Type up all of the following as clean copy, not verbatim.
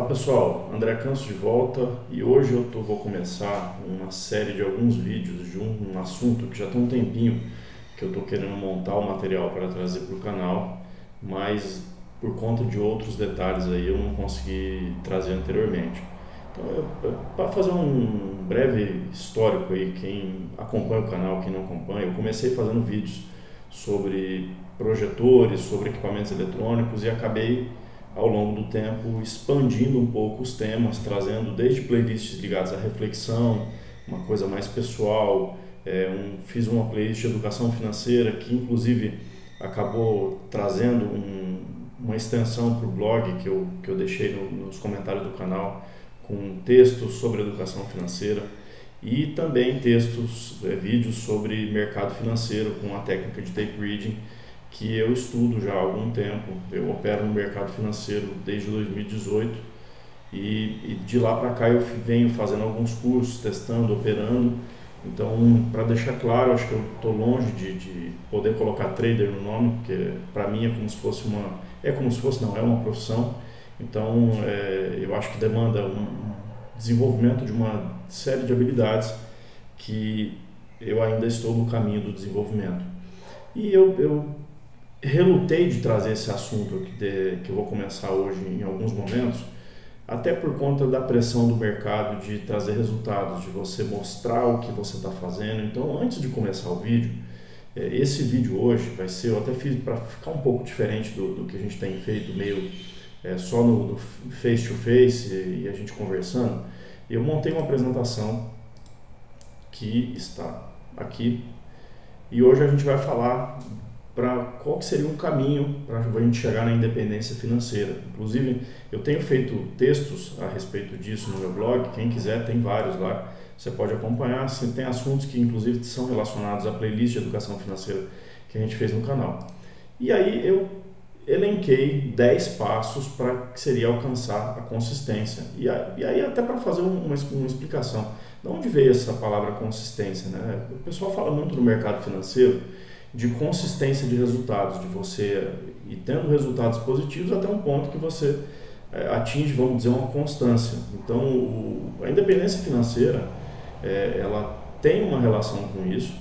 Fala pessoal, André Canso de volta e hoje vou começar uma série de alguns vídeos de um assunto que já tem um tempinho que eu estou querendo montar o material para trazer para o canal, mas por conta de outros detalhes aí eu não consegui trazer anteriormente. Então, para fazer um breve histórico aí, quem acompanha o canal, quem não acompanha, eu comecei fazendo vídeos sobre projetores, sobre equipamentos eletrônicos e acabei ao longo do tempo expandindo um pouco os temas, trazendo desde playlists ligadas à reflexão, uma coisa mais pessoal, fiz uma playlist de educação financeira que inclusive acabou trazendo uma extensão para o blog que eu deixei nos comentários do canal, com textos sobre educação financeira e também vídeos sobre mercado financeiro com a técnica de tape reading, que eu estudo já há algum tempo. Eu opero no mercado financeiro desde 2018 e de lá para cá eu venho fazendo alguns cursos, testando, operando. Então, para deixar claro, acho que eu estou longe de poder colocar trader no nome, porque para mim é como se fosse é uma profissão. Então, eu acho que demanda um desenvolvimento de uma série de habilidades que eu ainda estou no caminho do desenvolvimento. E eu relutei de trazer esse assunto que eu vou começar hoje em alguns momentos, até por conta da pressão do mercado de trazer resultados, de você mostrar o que você está fazendo. Então, antes de começar o vídeo, esse vídeo hoje vai ser, eu até fiz para ficar um pouco diferente do que a gente tem feito, meio só no face to face e a gente conversando. Eu montei uma apresentação que está aqui e hoje a gente vai falar para qual que seria um caminho para a gente chegar na independência financeira. Inclusive, eu tenho feito textos a respeito disso no meu blog, quem quiser tem vários lá, você pode acompanhar. Tem assuntos que inclusive são relacionados à playlist de educação financeira que a gente fez no canal. E aí eu elenquei 10 passos para que seria alcançar a consistência. E aí até para fazer uma explicação. De onde veio essa palavra consistência, né? O pessoal fala muito no mercado financeiro de consistência de resultados, de você ir tendo resultados positivos até um ponto que você atinge, vamos dizer, uma constância. Então, a independência financeira, ela tem uma relação com isso,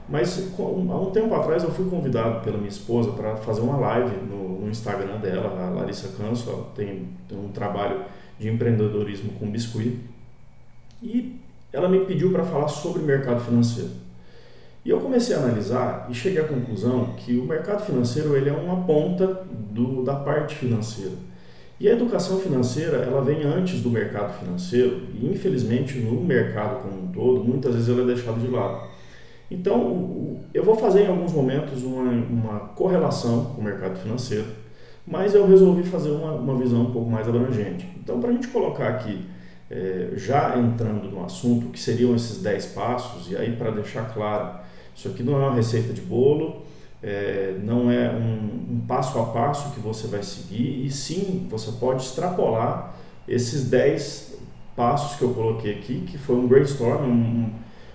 mas há um tempo atrás eu fui convidado pela minha esposa para fazer uma live no Instagram dela, a Larissa Canso. Ela tem um trabalho de empreendedorismo com biscuit, e ela me pediu para falar sobre mercado financeiro. E eu comecei a analisar e cheguei à conclusão que o mercado financeiro ele é uma ponta da parte financeira. E a educação financeira ela vem antes do mercado financeiro e, infelizmente, no mercado como um todo, muitas vezes ela é deixada de lado. Então, eu vou fazer em alguns momentos uma correlação com o mercado financeiro, mas eu resolvi fazer uma visão um pouco mais abrangente. Então, para a gente colocar aqui, já entrando no assunto, que seriam esses 10 passos, e aí para deixar claro, isso aqui não é uma receita de bolo, não é um passo a passo que você vai seguir, e sim, você pode extrapolar esses 10 passos que eu coloquei aqui, que foi um brainstorm,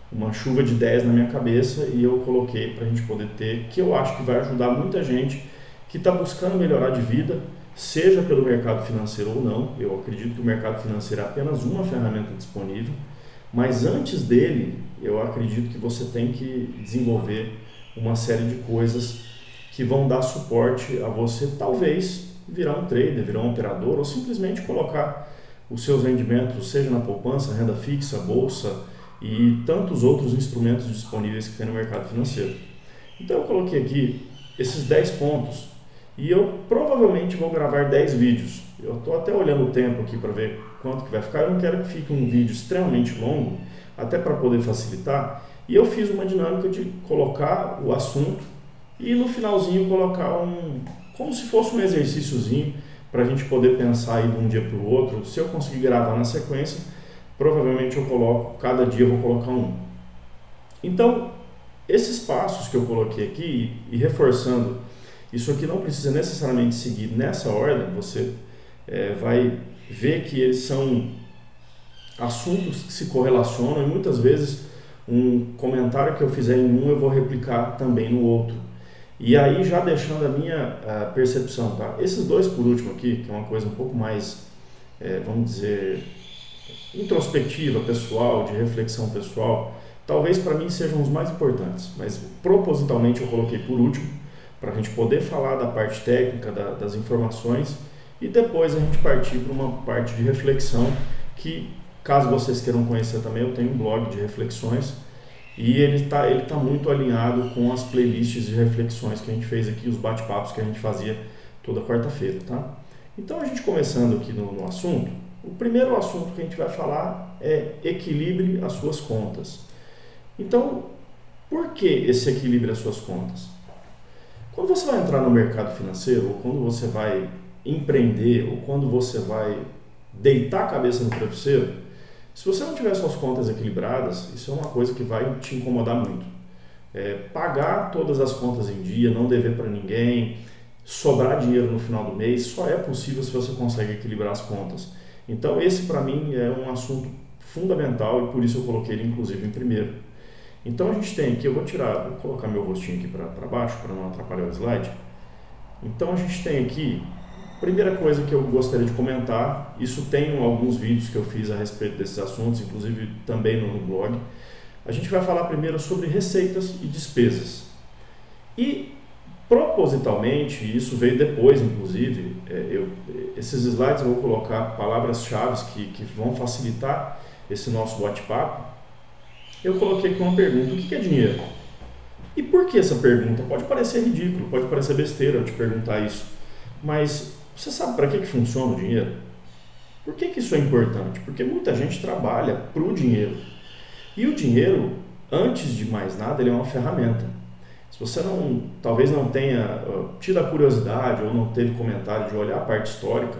uma chuva de ideias na minha cabeça, e eu coloquei para a gente poder ter, que eu acho que vai ajudar muita gente que está buscando melhorar de vida, seja pelo mercado financeiro ou não. Eu acredito que o mercado financeiro é apenas uma ferramenta disponível, mas antes dele, eu acredito que você tem que desenvolver uma série de coisas que vão dar suporte a você, talvez, virar um trader, virar um operador, ou simplesmente colocar os seus rendimentos, seja na poupança, renda fixa, bolsa e tantos outros instrumentos disponíveis que tem no mercado financeiro. Então eu coloquei aqui esses 10 pontos e eu provavelmente vou gravar 10 vídeos. Eu estou até olhando o tempo aqui para ver quanto que vai ficar. Eu não quero que fique um vídeo extremamente longo, até para poder facilitar. E eu fiz uma dinâmica de colocar o assunto e no finalzinho colocar como se fosse um exercíciozinho para a gente poder pensar aí de um dia para o outro. Se eu conseguir gravar na sequência, provavelmente eu coloco, cada dia eu vou colocar um. Então, esses passos que eu coloquei aqui, e reforçando, isso aqui não precisa necessariamente seguir nessa ordem, você vai ver que eles são assuntos que se correlacionam, e muitas vezes um comentário que eu fizer em um eu vou replicar também no outro. E aí já deixando a minha percepção, tá? Esses dois por último aqui, que é uma coisa um pouco mais vamos dizer, introspectiva pessoal, de reflexão pessoal, talvez para mim sejam os mais importantes, mas propositalmente eu coloquei por último, para a gente poder falar da parte técnica, das informações, e depois a gente partir para uma parte de reflexão que, caso vocês queiram conhecer também, eu tenho um blog de reflexões e ele tá muito alinhado com as playlists de reflexões que a gente fez aqui, os bate-papos que a gente fazia toda quarta-feira, tá? Então, a gente começando aqui no assunto, o primeiro assunto que a gente vai falar é equilibre as suas contas. Então, por que esse equilíbrio as suas contas? Quando você vai entrar no mercado financeiro, ou quando você vai empreender, ou quando você vai deitar a cabeça no travesseiro, se você não tiver suas contas equilibradas, isso é uma coisa que vai te incomodar muito. Pagar todas as contas em dia, não dever para ninguém, sobrar dinheiro no final do mês, só é possível se você consegue equilibrar as contas. Então esse para mim é um assunto fundamental e por isso eu coloquei ele inclusive em primeiro. Então a gente tem aqui, vou colocar meu rostinho aqui para baixo para não atrapalhar o slide. Então a gente tem aqui, primeira coisa que eu gostaria de comentar, isso tem alguns vídeos que eu fiz a respeito desses assuntos, inclusive também no blog. A gente vai falar primeiro sobre receitas e despesas. E propositalmente, isso veio depois inclusive, esses slides eu vou colocar palavras-chave que vão facilitar esse nosso bate-papo. Eu coloquei aqui uma pergunta: o que é dinheiro? E por que essa pergunta? Pode parecer ridículo, pode parecer besteira eu te perguntar isso, mas você sabe para que funciona o dinheiro? Por que isso é importante? Porque muita gente trabalha para o dinheiro. E o dinheiro, antes de mais nada, ele é uma ferramenta. Se você talvez não tenha tido a curiosidade ou não teve comentário de olhar a parte histórica,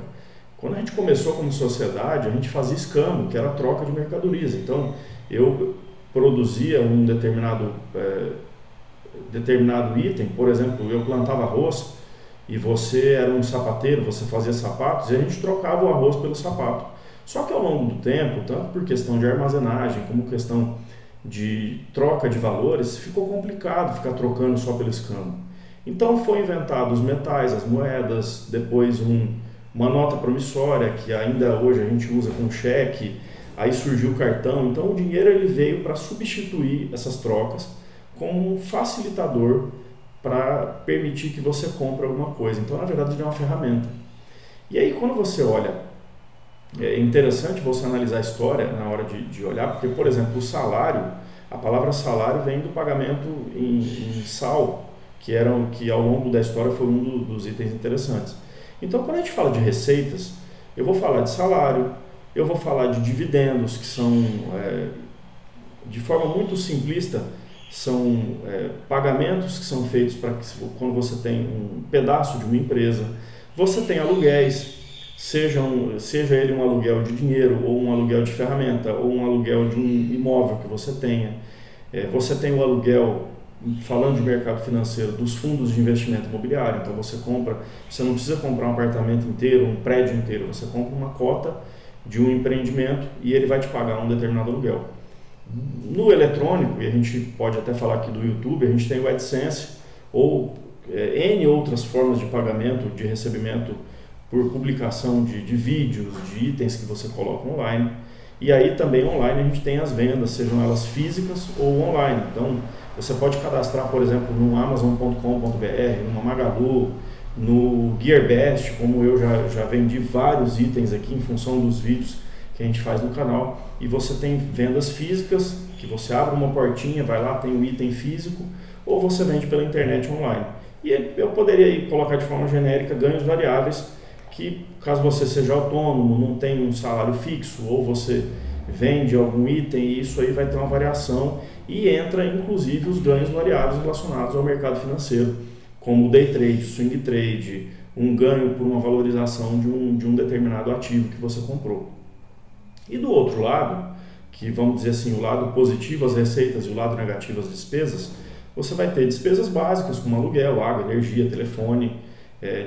quando a gente começou como sociedade, a gente fazia escambo, que era a troca de mercadorias. Então, eu produzia um determinado item, por exemplo, eu plantava arroz e você era um sapateiro, você fazia sapatos e a gente trocava o arroz pelo sapato. Só que ao longo do tempo, tanto por questão de armazenagem como questão de troca de valores, ficou complicado ficar trocando só pelo escambo. Então foi inventado os metais, as moedas, depois uma nota promissória que ainda hoje a gente usa com cheque, aí surgiu o cartão. Então o dinheiro ele veio para substituir essas trocas como um facilitador para permitir que você compre alguma coisa. Então na verdade ele é uma ferramenta. E aí quando você olha, é interessante você analisar a história na hora de olhar, porque, por exemplo, o salário, a palavra salário vem do pagamento em sal, que ao longo da história foi um dos itens interessantes. Então, quando a gente fala de receitas, eu vou falar de salário, eu vou falar de dividendos, que são, de forma muito simplista, são pagamentos que são feitos quando você tem um pedaço de uma empresa. Você tem aluguéis, seja ele um aluguel de dinheiro, ou um aluguel de ferramenta, ou um aluguel de um imóvel que você tenha. Você tem o aluguel, falando de mercado financeiro, dos fundos de investimento imobiliário. Então você não precisa comprar um apartamento inteiro, um prédio inteiro, você compra uma cota de um empreendimento e ele vai te pagar um determinado aluguel. No eletrônico, e a gente pode até falar aqui do YouTube, a gente tem o AdSense ou N outras formas de pagamento, de recebimento por publicação de vídeos, de itens que você coloca online. E aí também online a gente tem as vendas, sejam elas físicas ou online. Então você pode cadastrar, por exemplo, no Amazon.com.br, numa Magalu, no Gearbest, como eu já vendi vários itens aqui em função dos vídeos que a gente faz no canal. E você tem vendas físicas, que você abre uma portinha, vai lá, tem um item físico, ou você vende pela internet online. E eu poderia colocar de forma genérica ganhos variáveis, que caso você seja autônomo, não tem um salário fixo, ou você vende algum item, isso aí vai ter uma variação e entra inclusive os ganhos variáveis relacionados ao mercado financeiro, como o day trade, swing trade, um ganho por uma valorização de um determinado ativo que você comprou. E do outro lado, que vamos dizer assim, o lado positivo, as receitas, e o lado negativo, as despesas, você vai ter despesas básicas como aluguel, água, energia, telefone,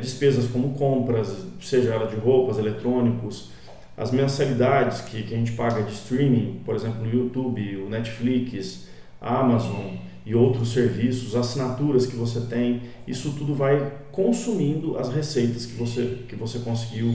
despesas como compras, seja ela de roupas, eletrônicos, as mensalidades que a gente paga de streaming, por exemplo, no YouTube, o Netflix, a Amazon e outros serviços, assinaturas que você tem, isso tudo vai consumindo as receitas que você conseguiu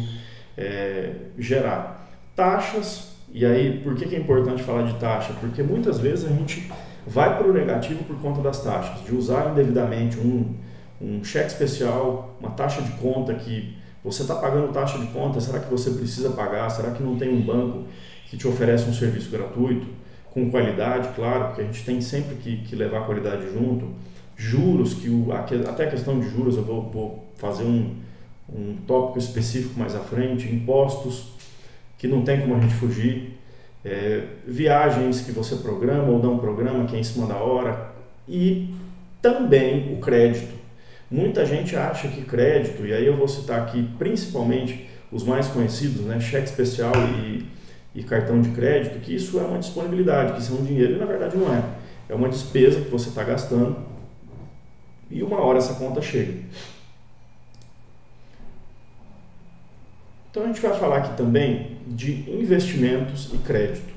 gerar taxas. E aí, por que é importante falar de taxa? Porque muitas vezes a gente vai para o negativo por conta das taxas, de usar indevidamente um cheque especial, uma taxa de conta que você está pagando taxa de conta, será que você precisa pagar? Será que não tem um banco que te oferece um serviço gratuito, com qualidade, claro, porque a gente tem sempre que levar a qualidade junto. Juros, até a questão de juros eu vou fazer um tópico específico mais à frente, impostos, que não tem como a gente fugir, viagens que você programa ou não programa, que é em cima da hora, e também o crédito. Muita gente acha que crédito, e aí eu vou citar aqui principalmente os mais conhecidos, né, cheque especial e cartão de crédito, que isso é uma disponibilidade, que isso é um dinheiro, e na verdade não é. É uma despesa que você está gastando e uma hora essa conta chega. Então a gente vai falar aqui também de investimentos e crédito.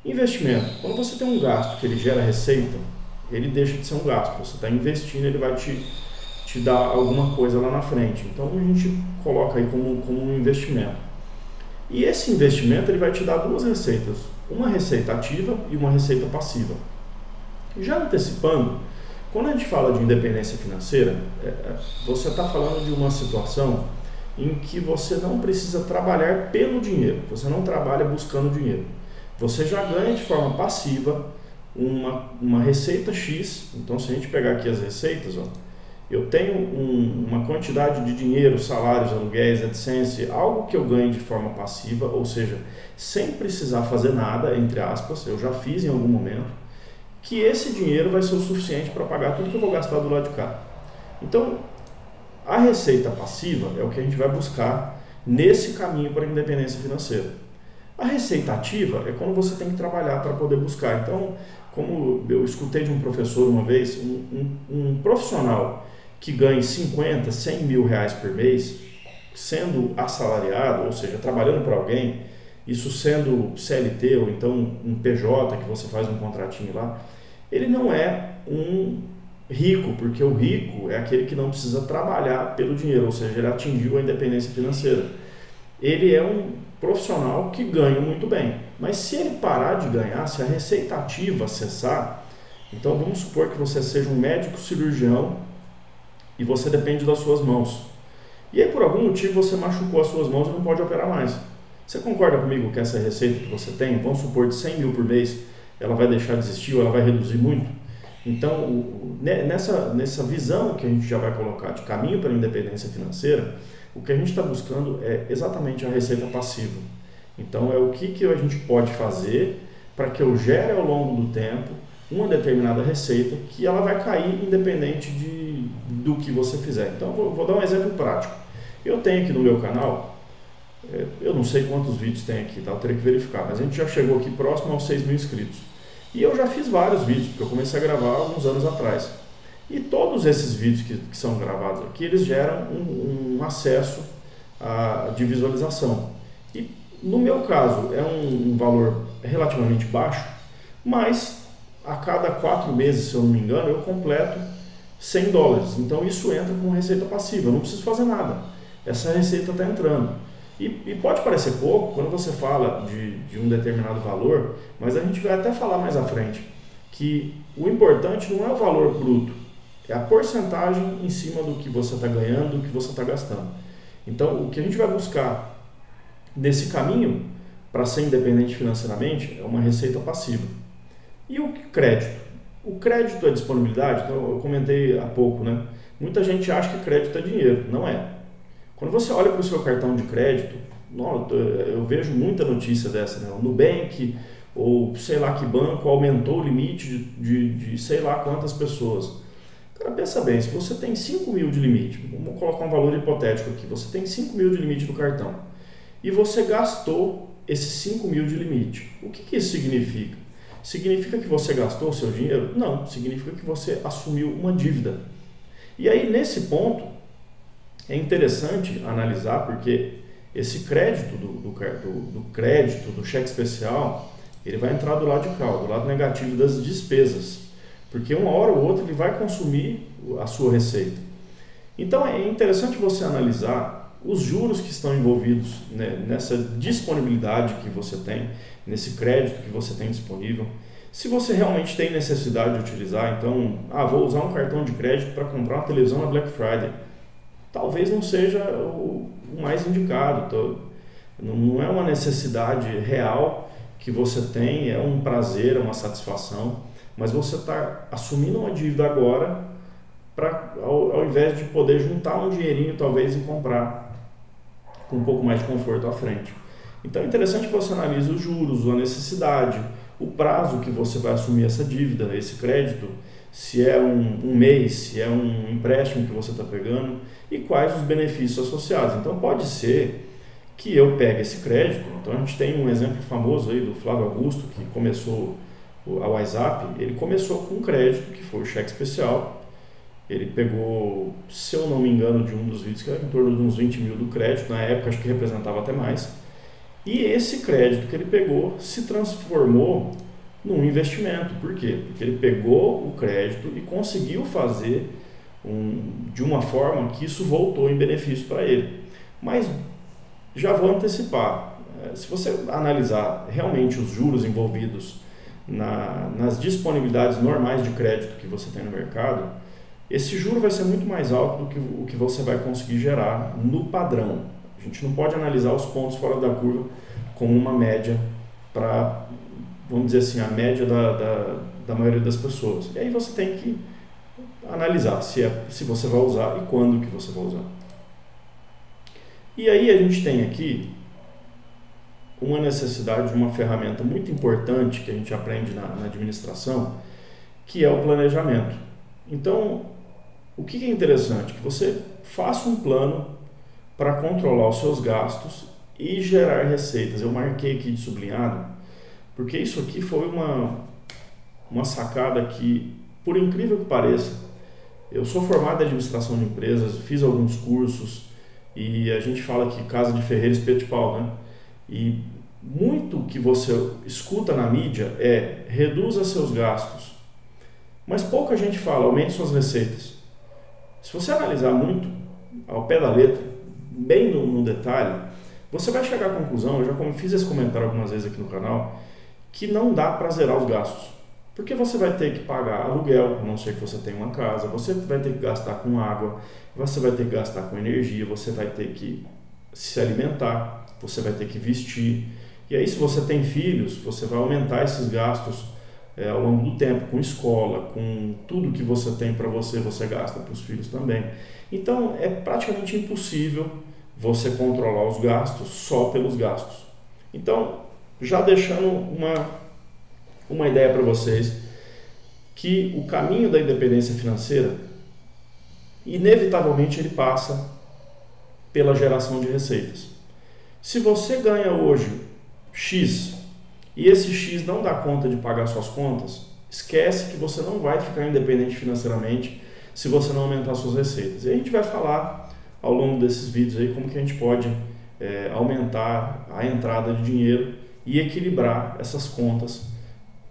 Investimento, quando você tem um gasto que ele gera receita, ele deixa de ser um gasto. Você está investindo, ele vai te dar alguma coisa lá na frente. Então a gente coloca aí como um investimento. E esse investimento ele vai te dar duas receitas, uma receita ativa e uma receita passiva. Já antecipando, quando a gente fala de independência financeira, você está falando de uma situação em que você não precisa trabalhar pelo dinheiro, você não trabalha buscando dinheiro. Você já ganha de forma passiva uma receita X. Então, se a gente pegar aqui as receitas, eu tenho uma quantidade de dinheiro, salários, aluguéis, AdSense, algo que eu ganho de forma passiva, ou seja, sem precisar fazer nada, entre aspas, eu já fiz em algum momento, que esse dinheiro vai ser o suficiente para pagar tudo que eu vou gastar do lado de cá. Então, a receita passiva é o que a gente vai buscar nesse caminho para a independência financeira. A receita ativa é quando você tem que trabalhar para poder buscar. Então, como eu escutei de um professor uma vez, um profissional que ganhe 50, 100 mil reais por mês, sendo assalariado, ou seja, trabalhando para alguém, isso sendo CLT ou então um PJ, que você faz um contratinho lá, ele não é um rico, porque o rico é aquele que não precisa trabalhar pelo dinheiro, ou seja, ele atingiu a independência financeira. Ele é um profissional que ganha muito bem, mas se ele parar de ganhar, se a receita ativa cessar, então vamos supor que você seja um médico cirurgião e você depende das suas mãos, e aí por algum motivo você machucou as suas mãos e não pode operar mais. Você concorda comigo que essa receita que você tem, vamos supor de 100 mil por mês, ela vai deixar de existir ou ela vai reduzir muito? Então, nessa visão que a gente já vai colocar de caminho para a independência financeira, o que a gente está buscando é exatamente a receita passiva. Então, é o que a gente pode fazer para que eu gere ao longo do tempo uma determinada receita que ela vai cair independente do que você fizer. Então, vou dar um exemplo prático. Eu tenho aqui no meu canal, eu não sei quantos vídeos tem aqui, tá? Eu teria que verificar, mas a gente já chegou aqui próximo aos 6 mil inscritos. E eu já fiz vários vídeos, porque eu comecei a gravar alguns anos atrás. E todos esses vídeos que são gravados aqui, eles geram um acesso de visualização. E no meu caso, é um valor relativamente baixo, mas a cada 4 meses, se eu não me engano, eu completo $100. Então isso entra com receita passiva, eu não preciso fazer nada. Essa receita está entrando. E pode parecer pouco quando você fala de um determinado valor, mas a gente vai até falar mais à frente que o importante não é o valor bruto, é a porcentagem em cima do que você está ganhando, do que você está gastando. Então, o que a gente vai buscar nesse caminho para ser independente financeiramente é uma receita passiva. E o crédito? O crédito é disponibilidade, então eu comentei há pouco, né? Muita gente acha que crédito é dinheiro, não é. Quando você olha para o seu cartão de crédito, eu vejo muita notícia dessa, né? O Nubank ou sei lá que banco aumentou o limite de sei lá quantas pessoas. Cara, pensa bem, se você tem 5 mil de limite, vamos colocar um valor hipotético aqui, você tem 5 mil de limite no cartão e você gastou esses 5 mil de limite. O que isso significa? Significa que você gastou o seu dinheiro? Não, significa que você assumiu uma dívida. E aí, nesse ponto, é interessante analisar porque esse crédito do crédito, do cheque especial, ele vai entrar do lado de cá, do lado negativo das despesas, porque uma hora ou outra ele vai consumir a sua receita. Então é interessante você analisar os juros que estão envolvidos, né, nessa disponibilidade que você tem, nesse crédito que você tem disponível. Se você realmente tem necessidade de utilizar, então, vou usar um cartão de crédito para comprar uma televisão na Black Friday. Talvez não seja o mais indicado. Não é uma necessidade real que você tem, é um prazer, é uma satisfação, mas você está assumindo uma dívida agora ao invés de poder juntar um dinheirinho talvez e comprar com um pouco mais de conforto à frente. Então é interessante que você analise os juros, a necessidade, o prazo que você vai assumir essa dívida, esse crédito, se é um mês, se é um empréstimo que você está pegando e quais os benefícios associados. Então pode ser que eu pegue esse crédito. Então a gente tem um exemplo famoso aí do Flávio Augusto, que começou a WhatsApp. Ele começou com um crédito que foi o cheque especial. Ele pegou, se eu não me engano, de um dos vídeos que era em torno de uns 20 mil do crédito, na época acho que representava até mais. E esse crédito que ele pegou se transformou num investimento. Por quê? Porque ele pegou o crédito e conseguiu fazer de uma forma que isso voltou em benefício para ele. Mas já vou antecipar, se você analisar realmente os juros envolvidos nas disponibilidades normais de crédito que você tem no mercado, esse juro vai ser muito mais alto do que o que você vai conseguir gerar no padrão. A gente não pode analisar os pontos fora da curva como uma média para, vamos dizer assim, a média da maioria das pessoas. E aí você tem que analisar se você vai usar e quando que você vai usar. E aí a gente tem aqui uma necessidade de uma ferramenta muito importante que a gente aprende na administração, que é o planejamento. Então, o que é interessante? Que você faça um plano para controlar os seus gastos e gerar receitas. Eu marquei aqui de sublinhado, porque isso aqui foi uma sacada que, por incrível que pareça, eu sou formado em administração de empresas, fiz alguns cursos, e a gente fala que casa de ferreiro, espeto de pau, né? E muito que você escuta na mídia é reduza seus gastos, mas pouca gente fala aumente suas receitas. Se você analisar muito ao pé da letra, bem no detalhe, você vai chegar à conclusão, eu já fiz esse comentário algumas vezes aqui no canal, que não dá para zerar os gastos. Porque você vai ter que pagar aluguel, a não ser que você tenha uma casa, você vai ter que gastar com água, você vai ter que gastar com energia, você vai ter que se alimentar, você vai ter que vestir. E aí, se você tem filhos, você vai aumentar esses gastos ao longo do tempo, com escola, com tudo que você tem para você gasta para os filhos também. Então, é praticamente impossível você controlar os gastos só pelos gastos. Então, já deixando uma ideia para vocês, que o caminho da independência financeira, inevitavelmente ele passa pela geração de receitas. Se você ganha hoje X e esse X não dá conta de pagar suas contas, esquece que você não vai ficar independente financeiramente se você não aumentar suas receitas. E a gente vai falar ao longo desses vídeos aí como que a gente pode aumentar a entrada de dinheiro e equilibrar essas contas,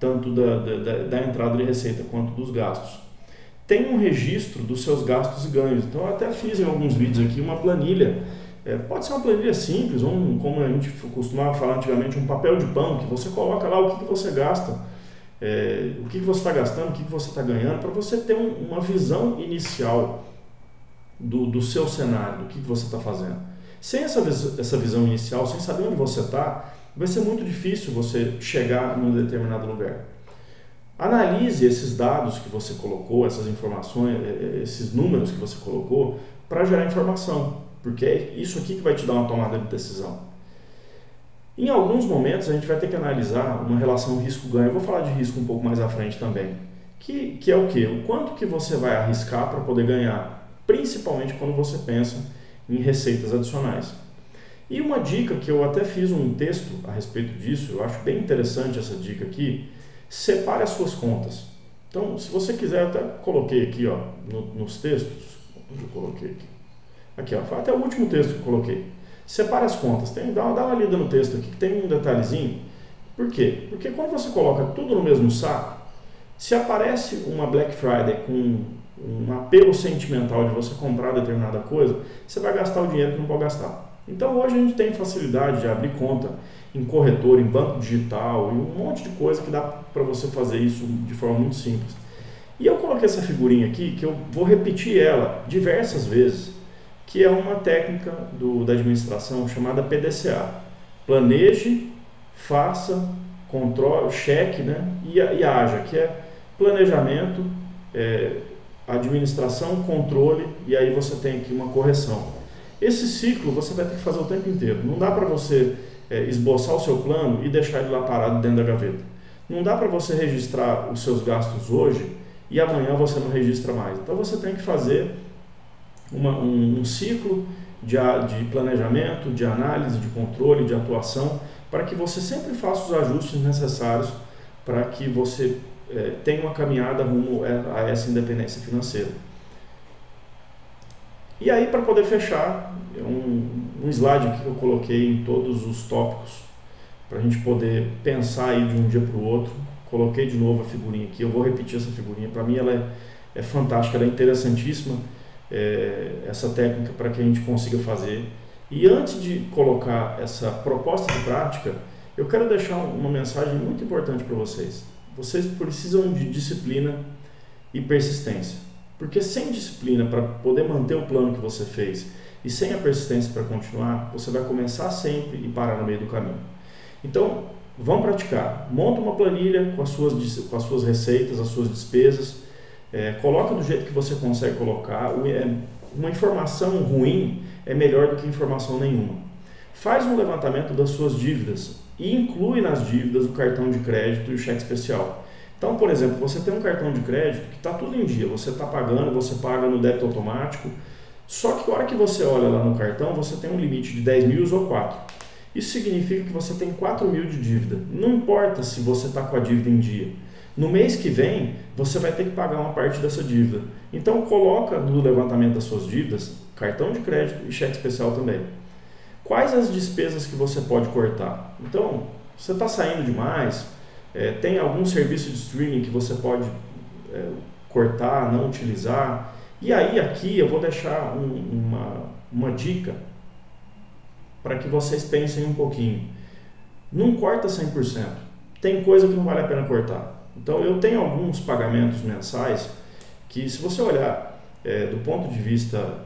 tanto da entrada de receita quanto dos gastos. Tem um registro dos seus gastos e ganhos. Então eu até fiz em alguns vídeos aqui uma planilha. Pode ser uma planilha simples, como a gente costumava falar antigamente, um papel de pão, que você coloca lá o que você gasta, o que você está gastando, o que você está ganhando, para você ter uma visão inicial do seu cenário, do que você está fazendo. Sem essa visão inicial, sem saber onde você está, vai ser muito difícil você chegar num determinado lugar. Analise esses dados que você colocou, essas informações, esses números que você colocou, para gerar informação, porque é isso aqui que vai te dar uma tomada de decisão. Em alguns momentos a gente vai ter que analisar uma relação risco-ganho. Eu vou falar de risco um pouco mais à frente também, que é o quê? O quanto que você vai arriscar para poder ganhar, principalmente quando você pensa em receitas adicionais. E uma dica que eu até fiz um texto a respeito disso, eu acho bem interessante essa dica aqui, separe as suas contas. Então, se você quiser, eu até coloquei aqui ó, nos textos, onde eu coloquei aqui? Aqui, ó, foi até o último texto que eu coloquei. Separe as contas, dá uma lida no texto aqui, que tem um detalhezinho. Por quê? Porque quando você coloca tudo no mesmo saco, se aparece uma Black Friday com um apelo sentimental de você comprar determinada coisa, você vai gastar o dinheiro que não pode gastar. Então hoje a gente tem facilidade de abrir conta em corretor, em banco digital e um monte de coisa que dá para você fazer isso de forma muito simples. E eu coloquei essa figurinha aqui, que eu vou repetir ela diversas vezes, que é uma técnica da administração chamada PDCA. Planeje, faça, controle, cheque, né? e haja, que é planejamento, administração, controle, e aí você tem aqui uma correção. Esse ciclo você vai ter que fazer o tempo inteiro. Não dá para você esboçar o seu plano e deixar ele lá parado dentro da gaveta. Não dá para você registrar os seus gastos hoje e amanhã você não registra mais. Então você tem que fazer um ciclo de planejamento, de análise, de controle, de atuação, para que você sempre faça os ajustes necessários para que você tenha uma caminhada rumo a essa independência financeira. E aí, para poder fechar, um slide aqui que eu coloquei em todos os tópicos, para a gente poder pensar aí de um dia para o outro. Coloquei de novo a figurinha aqui, eu vou repetir essa figurinha, para mim ela é fantástica, ela é interessantíssima, essa técnica para que a gente consiga fazer. E antes de colocar essa proposta de prática, eu quero deixar uma mensagem muito importante para vocês. Vocês precisam de disciplina e persistência, porque sem disciplina para poder manter o plano que você fez e sem a persistência para continuar, você vai começar sempre e parar no meio do caminho. Então, vamos praticar. Monta uma planilha com as suas receitas, as suas despesas, coloca do jeito que você consegue colocar. Uma informação ruim é melhor do que informação nenhuma. Faz um levantamento das suas dívidas e inclui nas dívidas o cartão de crédito e o cheque especial. Então, por exemplo, você tem um cartão de crédito que está tudo em dia, você está pagando, você paga no débito automático, só que a hora que você olha lá no cartão, você tem um limite de 10 mil ou 4. Isso significa que você tem 4 mil de dívida. Não importa se você está com a dívida em dia. No mês que vem, você vai ter que pagar uma parte dessa dívida. Então, coloca no levantamento das suas dívidas, cartão de crédito e cheque especial também. Quais as despesas que você pode cortar? Então, você está saindo demais, tem algum serviço de streaming que você pode cortar, não utilizar. E aí, aqui, eu vou deixar uma dica para que vocês pensem um pouquinho. Não corta 100%. Tem coisa que não vale a pena cortar. Então, eu tenho alguns pagamentos mensais que, se você olhar do ponto de vista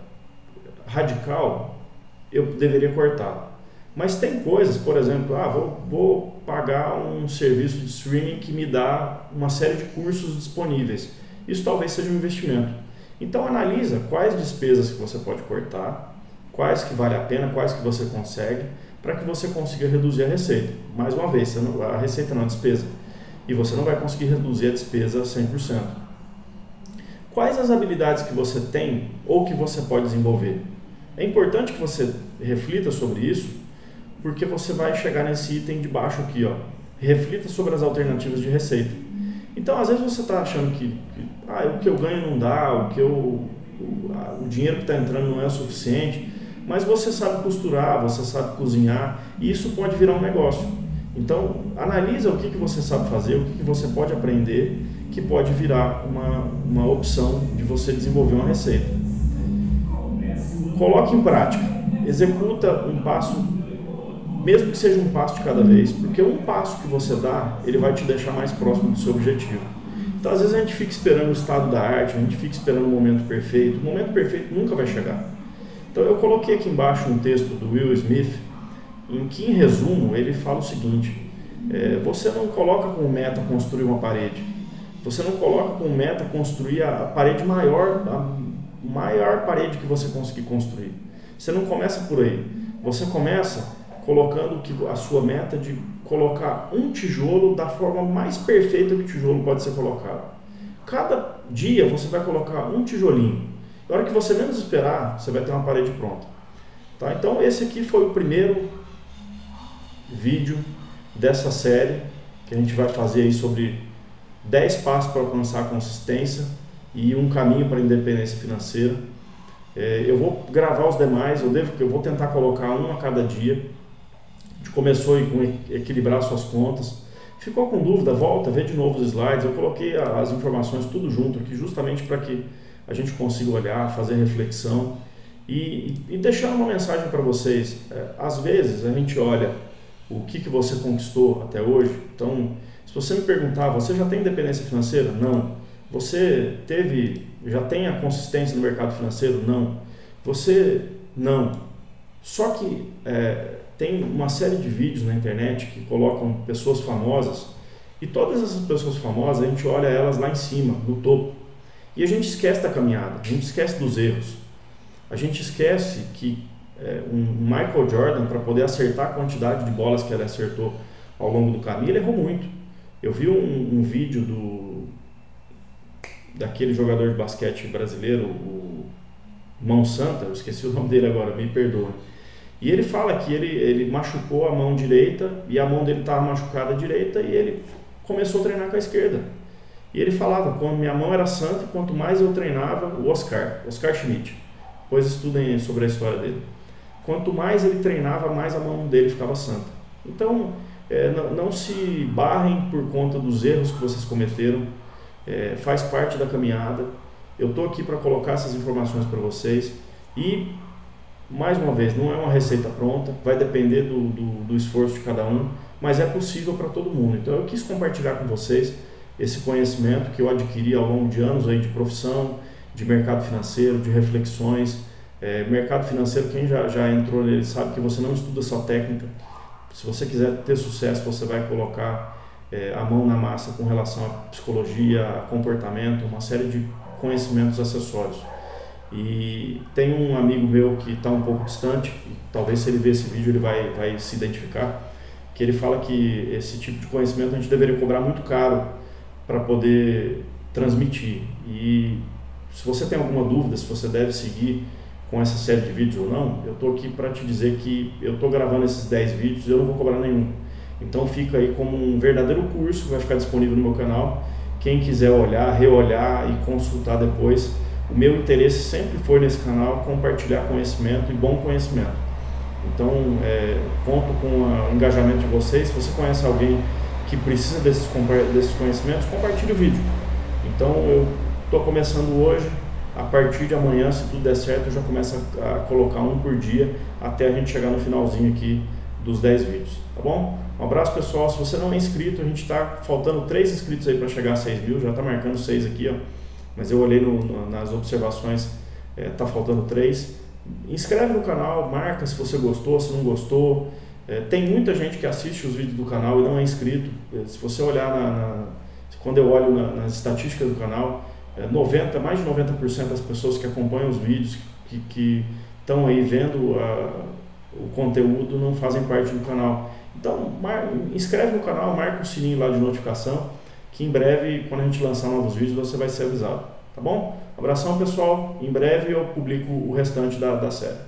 radical, eu deveria cortar. Mas tem coisas, por exemplo, vou pagar um serviço de streaming que me dá uma série de cursos disponíveis. Isso talvez seja um investimento. Então, analisa quais despesas que você pode cortar, quais que vale a pena, quais que você consegue, para que você consiga reduzir a receita. Mais uma vez, a receita não é despesa, e você não vai conseguir reduzir a despesa 100%. Quais as habilidades que você tem ou que você pode desenvolver? É importante que você reflita sobre isso, porque você vai chegar nesse item de baixo aqui, ó. Reflita sobre as alternativas de receita. Então, às vezes você está achando que o que eu ganho não dá, o dinheiro que está entrando não é o suficiente, mas você sabe costurar, você sabe cozinhar, e isso pode virar um negócio. Então, analisa o que você sabe fazer, o que você pode aprender, que pode virar uma opção de você desenvolver uma receita. Coloque em prática, executa um passo, mesmo que seja um passo de cada vez, porque um passo que você dá, ele vai te deixar mais próximo do seu objetivo. Então, às vezes a gente fica esperando o estado da arte, a gente fica esperando o momento perfeito nunca vai chegar. Então, eu coloquei aqui embaixo um texto do Will Smith, em que, em resumo, ele fala o seguinte: você não coloca como meta construir uma parede, você não coloca como meta construir a parede maior, a maior parede que você conseguir construir. Você não começa por aí, você começa colocando a sua meta de colocar um tijolo da forma mais perfeita que o tijolo pode ser colocado. Cada dia você vai colocar um tijolinho. Na hora que você menos esperar, você vai ter uma parede pronta. Tá? Então, esse aqui foi o primeiro vídeo dessa série, que a gente vai fazer aí sobre 10 passos para alcançar a consistência e um caminho para a independência financeira. Eu vou gravar os demais, eu vou tentar colocar um a cada dia. A gente começou com equilibrar suas contas. Ficou com dúvida? Volta, vê de novo os slides. Eu coloquei as informações tudo junto aqui, justamente para que a gente consiga olhar, fazer reflexão e deixar uma mensagem para vocês. Às vezes a gente olha o que você conquistou até hoje. Então, se você me perguntar, você já tem independência financeira? Não. Você já tem a consistência no mercado financeiro? Não. Você não. Só que tem uma série de vídeos na internet que colocam pessoas famosas, e todas essas pessoas famosas, a gente olha elas lá em cima, no topo, e a gente esquece da caminhada, a gente esquece dos erros, a gente esquece que um Michael Jordan, para poder acertar a quantidade de bolas que ele acertou ao longo do caminho, ele errou muito. Eu vi um vídeo daquele jogador de basquete brasileiro, o Mão Santa, eu esqueci o nome dele agora, me perdoa. E ele fala que ele machucou a mão direita e a mão dele estava machucada à direita e ele começou a treinar com a esquerda. E ele falava, quando minha mão era santa, quanto mais eu treinava, o Oscar Schmidt, depois estudem sobre a história dele. Quanto mais ele treinava, mais a mão dele ficava santa. Então, não se barrem por conta dos erros que vocês cometeram, faz parte da caminhada. Eu estou aqui para colocar essas informações para vocês e, mais uma vez, não é uma receita pronta, vai depender do esforço de cada um, mas é possível para todo mundo. Então eu quis compartilhar com vocês esse conhecimento que eu adquiri ao longo de anos aí de profissão, de mercado financeiro, de reflexões. Mercado financeiro, quem já entrou nele sabe que você não estuda só técnica. Se você quiser ter sucesso, você vai colocar a mão na massa com relação à psicologia, a comportamento, uma série de conhecimentos acessórios. E tem um amigo meu que está um pouco distante, e talvez se ele ver esse vídeo ele vai se identificar, que ele fala que esse tipo de conhecimento a gente deveria cobrar muito caro para poder transmitir. E se você tem alguma dúvida se você deve seguir com essa série de vídeos ou não, eu estou aqui para te dizer que eu estou gravando esses 10 vídeos e eu não vou cobrar nenhum. Então fica aí como um verdadeiro curso que vai ficar disponível no meu canal. Quem quiser olhar, reolhar e consultar depois, o meu interesse sempre foi nesse canal compartilhar conhecimento e bom conhecimento. Então, conto com o engajamento de vocês. Se você conhece alguém que precisa desses conhecimentos, compartilhe o vídeo. Então, eu estou começando hoje. A partir de amanhã, se tudo der certo, eu já começo a colocar um por dia até a gente chegar no finalzinho aqui dos 10 vídeos, tá bom? Um abraço, pessoal. Se você não é inscrito, a gente está faltando 3 inscritos aí para chegar a 6 mil, já está marcando 6 aqui, ó. Mas eu olhei nas observações, está faltando 3. Inscreve no canal, marca se você gostou, se não gostou. Tem muita gente que assiste os vídeos do canal e não é inscrito. Se você olhar, quando eu olho nas estatísticas do canal, mais de 90% das pessoas que acompanham os vídeos, que estão aí vendo o conteúdo, não fazem parte do canal. Então, inscreve no canal, marca o sininho lá de notificação, que em breve, quando a gente lançar novos vídeos, você vai ser avisado, tá bom? Abração, pessoal. Em breve eu publico o restante da série.